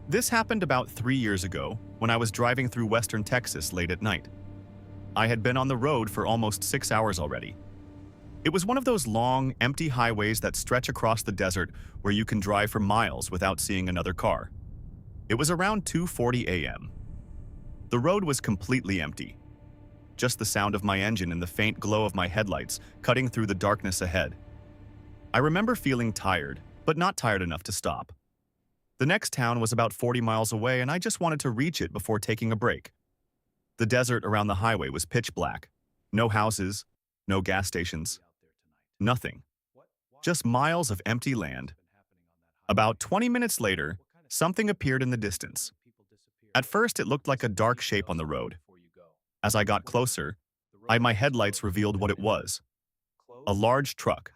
This happened about 3 years ago when I was driving through western Texas late at night. I had been on the road for almost 6 hours already. It was one of those long, empty highways that stretch across the desert where you can drive for miles without seeing another car. It was around 2:40 a.m. The road was completely empty. Just the sound of my engine and the faint glow of my headlights cutting through the darkness ahead. I remember feeling tired, but not tired enough to stop. The next town was about 40 miles away and I just wanted to reach it before taking a break. The desert around the highway was pitch black. No houses, no gas stations, nothing. Just miles of empty land. About 20 minutes later, something appeared in the distance. At first, it looked like a dark shape on the road. As I got closer, my headlights revealed what it was. A large truck.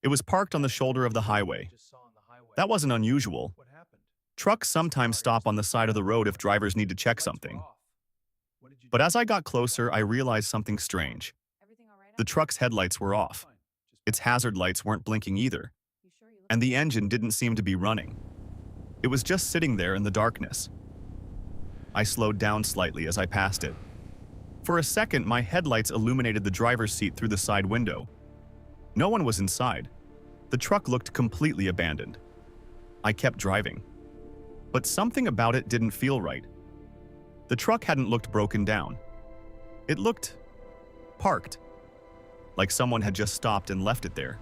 It was parked on the shoulder of the highway. That wasn't unusual. Trucks sometimes stop on the side of the road if drivers need to check something. But as I got closer, I realized something strange. The truck's headlights were off. Its hazard lights weren't blinking either. And the engine didn't seem to be running. It was just sitting there in the darkness. I slowed down slightly as I passed it. For a second, my headlights illuminated the driver's seat through the side window. No one was inside. The truck looked completely abandoned. I kept driving. But something about it didn't feel right. The truck hadn't looked broken down. It looked parked, like someone had just stopped and left it there.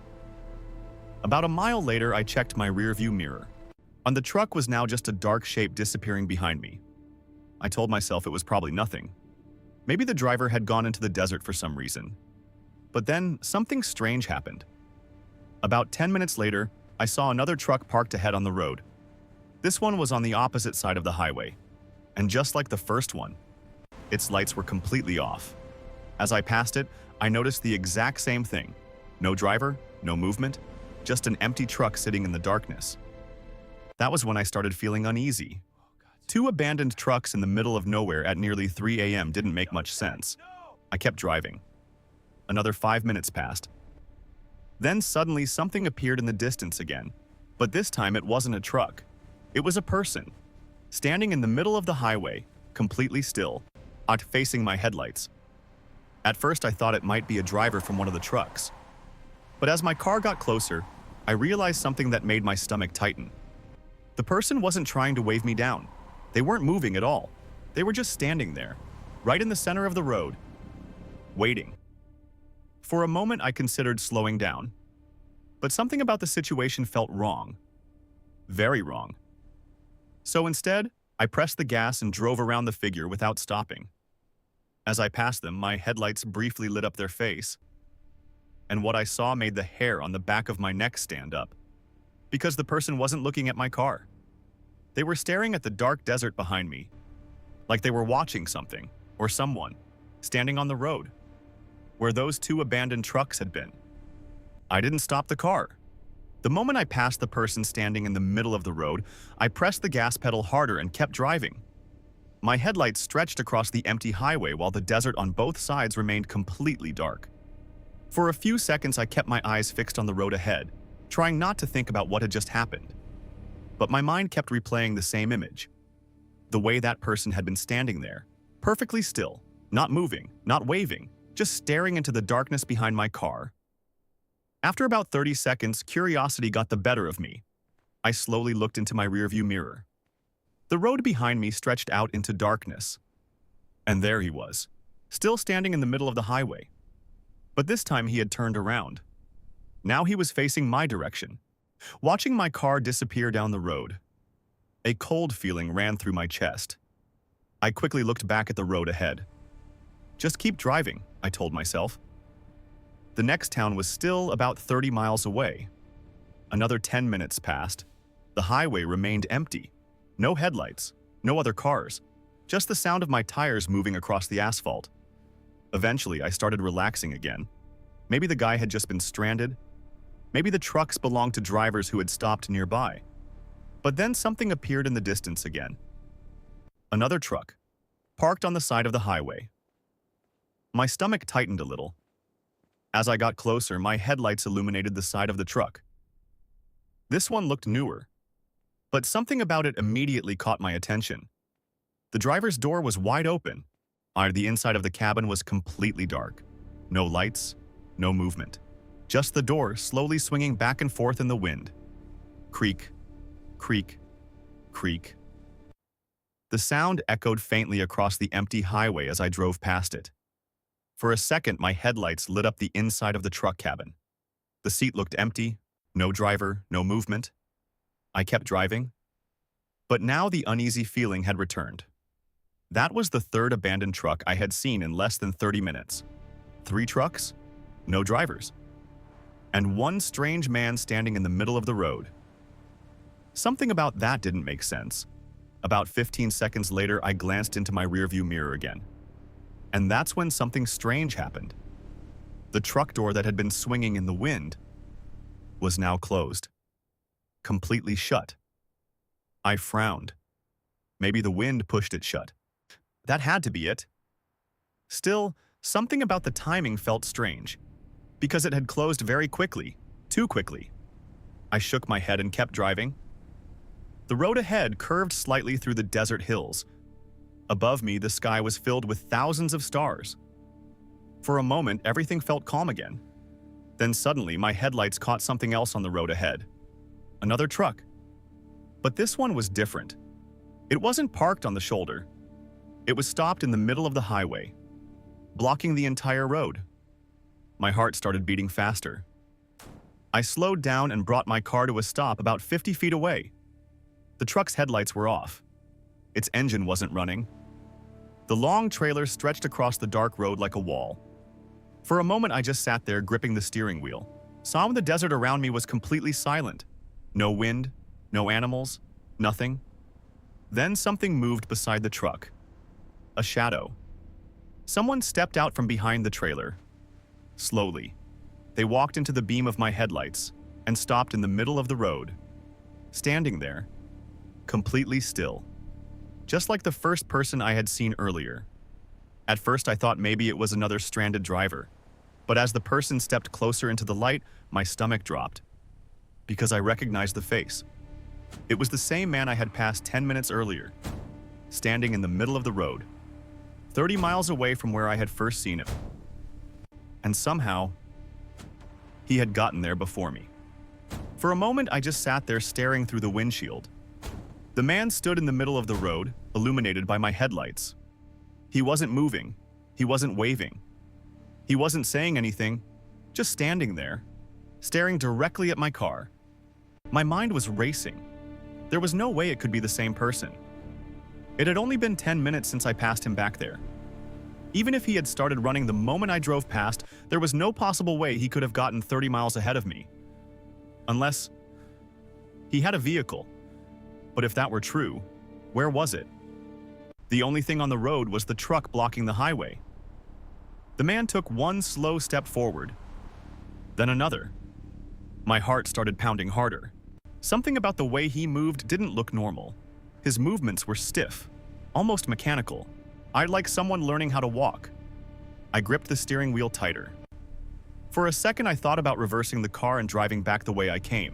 About a mile later, I checked my rearview mirror. On the truck was now just a dark shape disappearing behind me. I told myself it was probably nothing. Maybe the driver had gone into the desert for some reason. But then, something strange happened. About 10 minutes later, I saw another truck parked ahead on the road. This one was on the opposite side of the highway. And just like the first one, its lights were completely off. As I passed it, I noticed the exact same thing. No driver, no movement, just an empty truck sitting in the darkness. That was when I started feeling uneasy. Two abandoned trucks in the middle of nowhere at nearly 3 a.m. didn't make much sense. I kept driving. Another 5 minutes passed. Then suddenly something appeared in the distance again, but this time it wasn't a truck. It was a person, standing in the middle of the highway, completely still, not facing my headlights. At first I thought it might be a driver from one of the trucks. But as my car got closer, I realized something that made my stomach tighten. The person wasn't trying to wave me down. They weren't moving at all. They were just standing there, right in the center of the road, waiting. For a moment I considered slowing down, but something about the situation felt wrong. Very wrong. So instead, I pressed the gas and drove around the figure without stopping. As I passed them, my headlights briefly lit up their face, and what I saw made the hair on the back of my neck stand up, because the person wasn't looking at my car. They were staring at the dark desert behind me, like they were watching something, or someone, standing on the road, where those two abandoned trucks had been. I didn't stop the car. The moment I passed the person standing in the middle of the road, I pressed the gas pedal harder and kept driving. My headlights stretched across the empty highway while the desert on both sides remained completely dark. For a few seconds, I kept my eyes fixed on the road ahead, trying not to think about what had just happened. But my mind kept replaying the same image. The way that person had been standing there, perfectly still, not moving, not waving, just staring into the darkness behind my car. After about 30 seconds, curiosity got the better of me. I slowly looked into my rearview mirror. The road behind me stretched out into darkness. And there he was, still standing in the middle of the highway. But this time he had turned around. Now he was facing my direction, watching my car disappear down the road. A cold feeling ran through my chest. I quickly looked back at the road ahead. Just keep driving, I told myself. The next town was still about 30 miles away. Another 10 minutes passed. The highway remained empty. No headlights, no other cars, just the sound of my tires moving across the asphalt. Eventually, I started relaxing again. Maybe the guy had just been stranded. Maybe the trucks belonged to drivers who had stopped nearby. But then something appeared in the distance again. Another truck, parked on the side of the highway. My stomach tightened a little. As I got closer, my headlights illuminated the side of the truck. This one looked newer. But something about it immediately caught my attention. The driver's door was wide open. The inside of the cabin was completely dark. No lights, no movement. Just the door slowly swinging back and forth in the wind. Creak, creak, creak. The sound echoed faintly across the empty highway as I drove past it. For a second, my headlights lit up the inside of the truck cabin. The seat looked empty, no driver, no movement. I kept driving, but now the uneasy feeling had returned. That was the third abandoned truck I had seen in less than 30 minutes. 3 trucks, no drivers, and one strange man standing in the middle of the road. Something about that didn't make sense. About 15 seconds later, I glanced into my rearview mirror again. And that's when something strange happened. The truck door that had been swinging in the wind was now closed, completely shut. I frowned. Maybe the wind pushed it shut. That had to be it. Still, something about the timing felt strange, because it had closed very quickly, too quickly. I shook my head and kept driving. The road ahead curved slightly through the desert hills. Above me, the sky was filled with thousands of stars. For a moment, everything felt calm again. Then suddenly, my headlights caught something else on the road ahead. Another truck. But this one was different. It wasn't parked on the shoulder. It was stopped in the middle of the highway, blocking the entire road. My heart started beating faster. I slowed down and brought my car to a stop about 50 feet away. The truck's headlights were off. Its engine wasn't running. The long trailer stretched across the dark road like a wall. For a moment, I just sat there gripping the steering wheel. Saw the desert around me was completely silent. No wind, no animals, nothing. Then something moved beside the truck. A shadow. Someone stepped out from behind the trailer. Slowly. They walked into the beam of my headlights and stopped in the middle of the road. Standing there, completely still. Just like the first person I had seen earlier. At first I thought maybe it was another stranded driver. But as the person stepped closer into the light, my stomach dropped. Because I recognized the face. It was the same man I had passed 10 minutes earlier. Standing in the middle of the road. 30 miles away from where I had first seen him. And somehow, he had gotten there before me. For a moment, I just sat there staring through the windshield. The man stood in the middle of the road, illuminated by my headlights. He wasn't moving. He wasn't waving. He wasn't saying anything, just standing there, staring directly at my car. My mind was racing. There was no way it could be the same person. It had only been 10 minutes since I passed him back there. Even if he had started running the moment I drove past, there was no possible way he could have gotten 30 miles ahead of me. Unless he had a vehicle. But if that were true, where was it? The only thing on the road was the truck blocking the highway. The man took one slow step forward, then another. My heart started pounding harder. Something about the way he moved didn't look normal. His movements were stiff, almost mechanical. Like someone learning how to walk. I gripped the steering wheel tighter. For a second, I thought about reversing the car and driving back the way I came.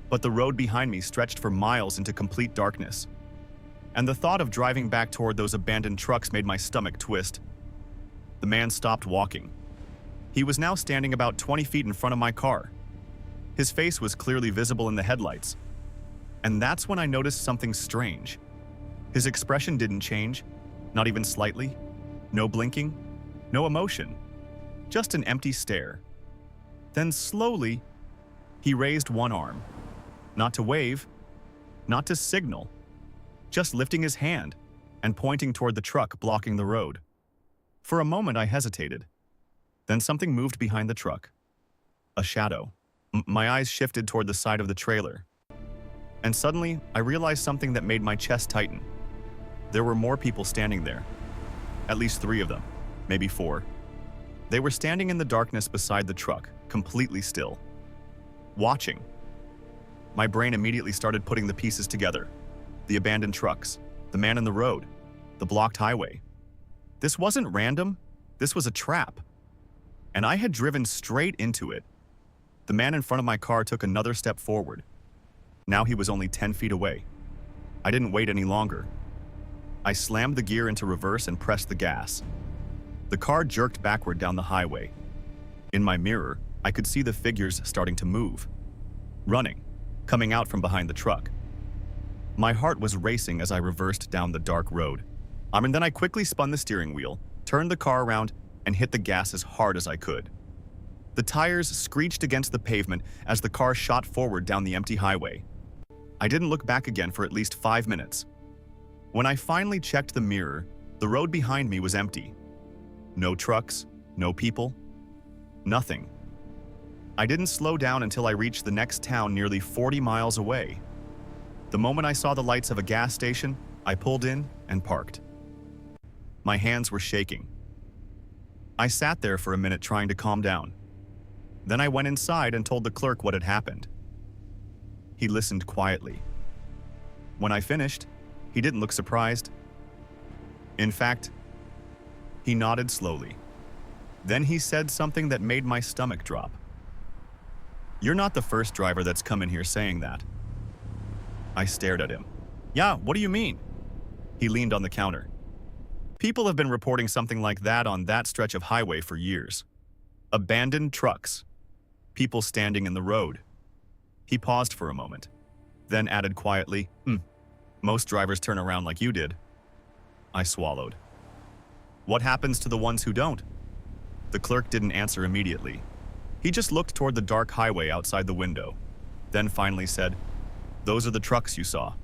But the road behind me stretched for miles into complete darkness. And the thought of driving back toward those abandoned trucks made my stomach twist. The man stopped walking. He was now standing about 20 feet in front of my car. His face was clearly visible in the headlights. And that's when I noticed something strange. His expression didn't change, not even slightly. No blinking, no emotion. Just an empty stare. Then slowly, he raised one arm. Not to wave, not to signal. Just lifting his hand and pointing toward the truck blocking the road. For a moment, I hesitated. Then something moved behind the truck. A shadow. My eyes shifted toward the side of the trailer. And suddenly, I realized something that made my chest tighten. There were more people standing there. At least 3 of them, maybe 4. They were standing in the darkness beside the truck, completely still. Watching. My brain immediately started putting the pieces together. The abandoned trucks, the man in the road, the blocked highway. This wasn't random, this was a trap. And I had driven straight into it. The man in front of my car took another step forward. Now he was only 10 feet away. I didn't wait any longer. I slammed the gear into reverse and pressed the gas. The car jerked backward down the highway. In my mirror, I could see the figures starting to move. Running, coming out from behind the truck. My heart was racing as I reversed down the dark road. And then I quickly spun the steering wheel, turned the car around, and hit the gas as hard as I could. The tires screeched against the pavement as the car shot forward down the empty highway. I didn't look back again for at least 5 minutes. When I finally checked the mirror, the road behind me was empty. No trucks, no people, nothing. I didn't slow down until I reached the next town nearly 40 miles away. The moment I saw the lights of a gas station, I pulled in and parked. My hands were shaking. I sat there for a minute trying to calm down. Then I went inside and told the clerk what had happened. He listened quietly. When I finished, he didn't look surprised. In fact, he nodded slowly. Then he said something that made my stomach drop. "You're not the first driver that's come in here saying that." I stared at him. "Yeah, what do you mean?" He leaned on the counter. "People have been reporting something like that on that stretch of highway for years. Abandoned trucks. People standing in the road." He paused for a moment, then added quietly, "Most drivers turn around like you did." I swallowed. "What happens to the ones who don't?" The clerk didn't answer immediately. He just looked toward the dark highway outside the window, then finally said, "Those are the trucks you saw."